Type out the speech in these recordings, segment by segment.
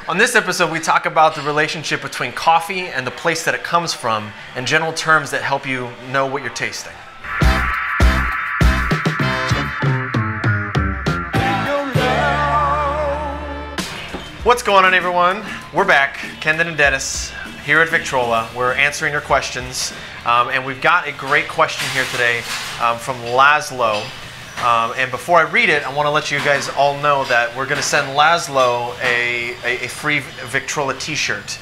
On this episode, we talk about the relationship between coffee and the place that it comes from, and general terms that help you know what you're tasting. What's going on, everyone? We're back, Kendon and Dennis, here at Victrola. We're answering your questions, and we've got a great question here today from Laszlo. And before I read it, I want to let you guys all know that we're going to send Laszlo a free Victrola T-shirt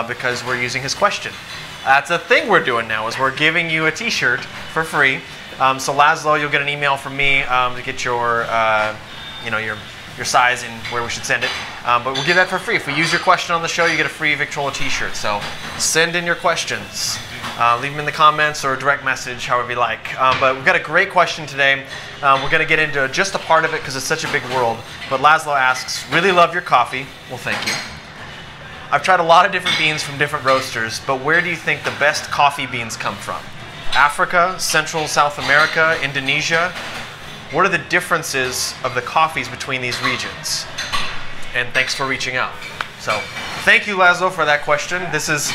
because we're using his question. That's a thing we're doing now, is we're giving you a T-shirt for free. So Laszlo, you'll get an email from me to get your size and where we should send it. But we'll give that for free. If we use your question on the show, you get a free Victrola T-shirt. So send in your questions. Leave them in the comments or a direct message, however you like. But we've got a great question today. We're going to get into just a part of it because it's such a big world. But Laszlo asks, really love your coffee. Well, thank you. I've tried a lot of different beans from different roasters, but where do you think the best coffee beans come from? Africa, Central South America, Indonesia? What are the differences of the coffees between these regions? And thanks for reaching out. So thank you, Laszlo, for that question. This is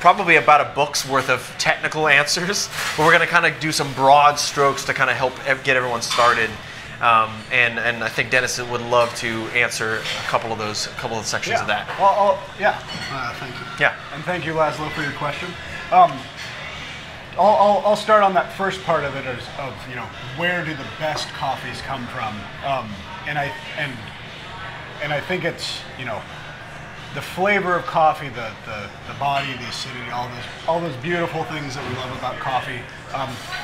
probably about a book's worth of technical answers, but we're going to kind of do some broad strokes to kind of help get everyone started. And I think Dennis would love to answer a couple of the sections of that. Well, thank you. Yeah. And thank you, Laszlo, for your question. I'll start on that first part of it, of where do the best coffees come from, and I think it's the flavor of coffee, the body, the acidity, all those beautiful things that we love about coffee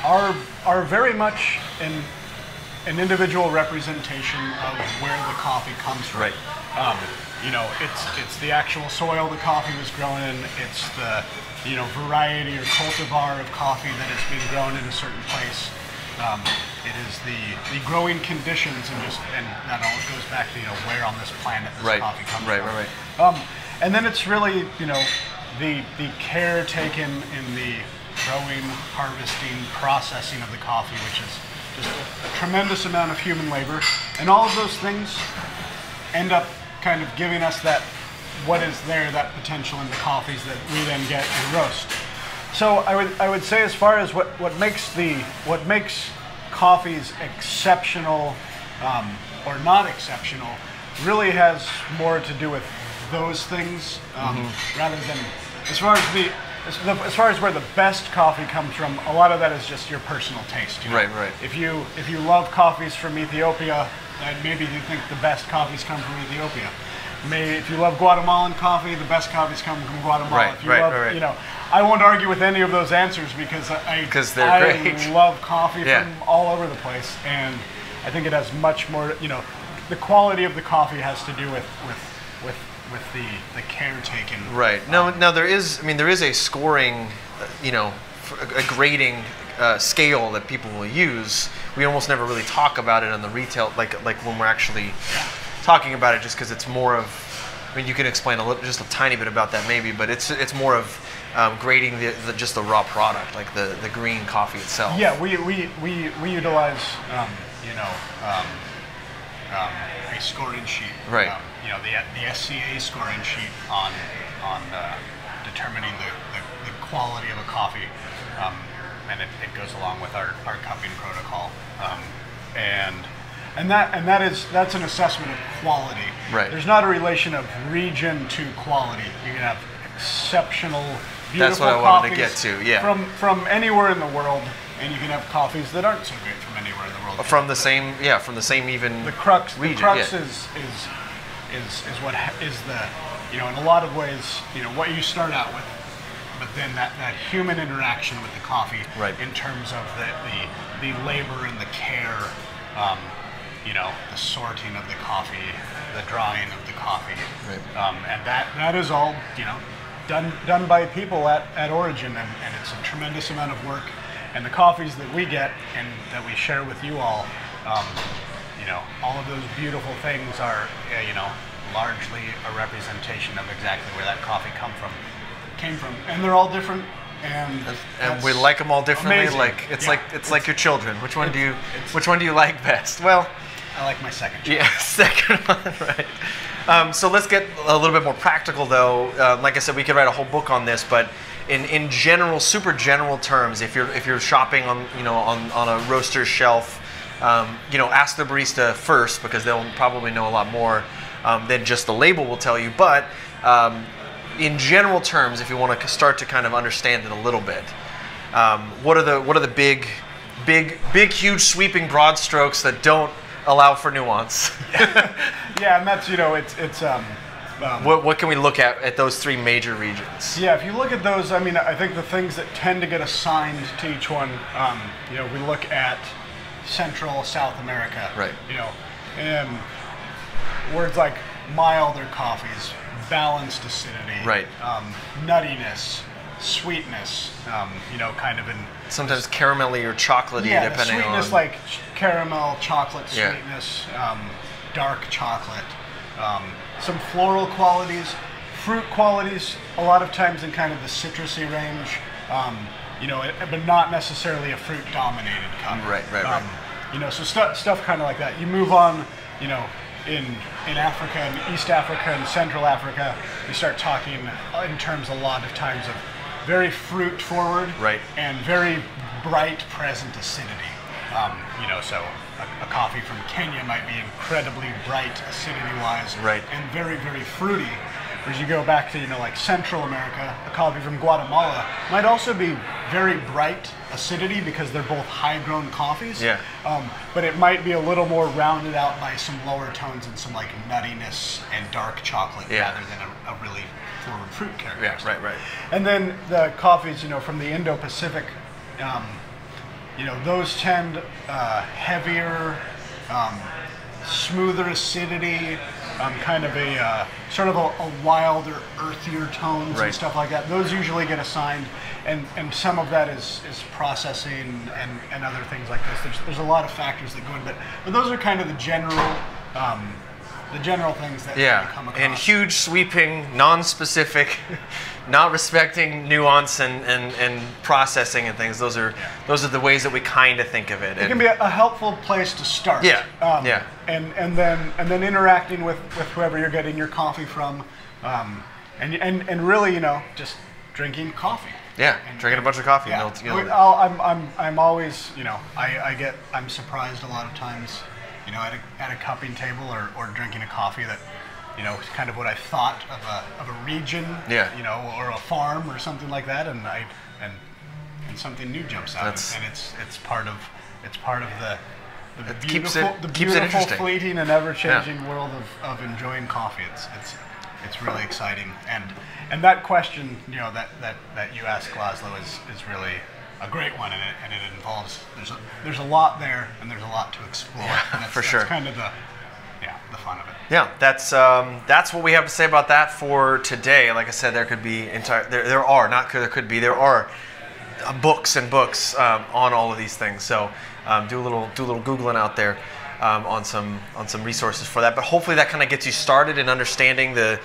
are very much an individual representation of where the coffee comes from. Right. It's the actual soil the coffee was grown in. It's the variety or cultivar of coffee that has been grown in a certain place. It is the growing conditions and that all goes back to where on this planet this coffee comes from. Right. And then it's really the care taken in the growing, harvesting, processing of the coffee, which is just a tremendous amount of human labor, and all of those things end up kind of giving us that potential in the coffees that we then get and roast. So I would say, as far as what makes coffees exceptional or not exceptional, really has more to do with those things rather than as far as where the best coffee comes from. A lot of that is just your personal taste. Right. If you love coffees from Ethiopia, then maybe you think the best coffees come from Ethiopia. If you love Guatemalan coffee, the best coffees come from Guatemala. Right. I won't argue with any of those answers because they're great. love coffee from all over the place, and I think it has much more. The quality of the coffee has to do with the care taken. Right. Now there is a scoring, a grading scale that people will use. We almost never really talk about it on the retail, like when we're actually talking about it, just because it's more of. You can explain just a tiny bit about that maybe, but it's more of grading just the raw product, like the green coffee itself. Yeah, we utilize a scoring sheet. Right. The SCA scoring sheet on determining the quality of a coffee, and it goes along with our cupping protocol, and that's an assessment of quality. Right. There's not a relation of region to quality. You can have exceptional, beautiful That's what I wanted to get to. Yeah. From anywhere in the world, and you can have coffees that aren't so great from anywhere in the world. From the same even the crux. region. The crux is what is in a lot of ways what you start out with, but then that human interaction with the coffee, in terms of the labor and the care. The sorting of the coffee, the drying of the coffee, and that is all done by people at origin, and it's a tremendous amount of work. And the coffees that we get and that we share with you all, all of those beautiful things are largely a representation of exactly where that coffee came from, and they're all different. And we like them all differently. Amazing. It's like your children. Which one do you like best? Well, I like my second choice. Yeah, second one, right. So let's get a little bit more practical, though. Like I said, we could write a whole book on this, but in general, super general terms, if you're shopping on on a roaster's shelf, ask the barista first, because they'll probably know a lot more than just the label will tell you. But in general terms, if you want to start to kind of understand it a little bit, what are the big, huge, sweeping broad strokes that don't allow for nuance? Yeah, and that's it's what can we look at those three major regions? Yeah, if you look at those, I mean, I think the things that tend to get assigned to each one, we look at Central, South America. Right. And words like milder coffees, balanced acidity. Right. Nuttiness, sweetness. Kind of in sometimes caramelly or chocolatey, yeah, depending sweetness on like caramel, chocolate Yeah. sweetness, dark chocolate. Some floral qualities, fruit qualities, a lot of times in kind of the citrusy range, but not necessarily a fruit-dominated coffee. Right. So stuff kind of like that. You move on, in Africa and East Africa and Central Africa, you start talking in terms a lot of times of very fruit-forward Right. and very bright, present acidity. So a coffee from Kenya might be incredibly bright acidity-wise, Right. and very, very fruity. Whereas you go back to like Central America, a coffee from Guatemala might also be very bright acidity because they're both high-grown coffees. Yeah. But it might be a little more rounded out by some lower tones and some like nuttiness and dark chocolate Yeah. rather than a really forward fruit character. Yeah. Right. And then the coffees, from the Indo-Pacific, those tend heavier, smoother acidity, kind of a sort of a wilder, earthier tones Right. and stuff like that. Those usually get assigned, and some of that is processing and other things like this. There's a lot of factors that go into it, but those are kind of the general things that you come across. And huge, sweeping, non-specific, not respecting nuance and processing and things. Those are the ways that we kind of think of it. It can be a helpful place to start. Yeah. And then interacting with whoever you're getting your coffee from, and really just drinking coffee. Yeah, drinking a bunch of coffee. Yeah. I'm always I'm surprised a lot of times, at a cupping table or drinking a coffee that, it's kind of what I thought of a region, or a farm or something like that, and something new jumps out, and it's part of the beautiful, fleeting and ever-changing world of enjoying coffee. It's really exciting, and that question that you asked, Laszlo, is really a great one, and it involves there's a lot there, and there's a lot to explore. And for sure. That's kind of the fun of it. Yeah, that's what we have to say about that for today. Like I said, there could be there are books and books on all of these things. So do a little Googling out there on some resources for that. But hopefully that kind of gets you started in understanding the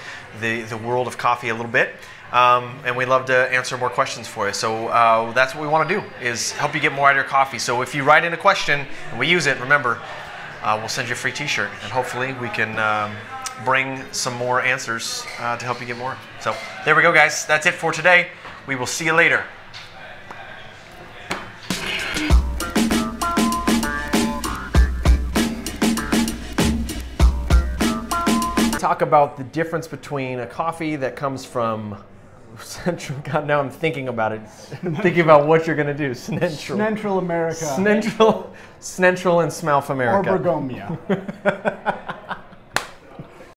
world of coffee a little bit. And we'd love to answer more questions for you. So that's what we want to do, is help you get more out of your coffee. So if you write in a question and we use it, remember, we'll send you a free t-shirt. And hopefully we can bring some more answers to help you get more. So there we go, guys. That's it for today. We will see you later. Talk about the difference between a coffee that comes from Central. God, now I'm thinking about it. I'm thinking about what you're gonna do. Central America. Central and South America. Or Bergomia.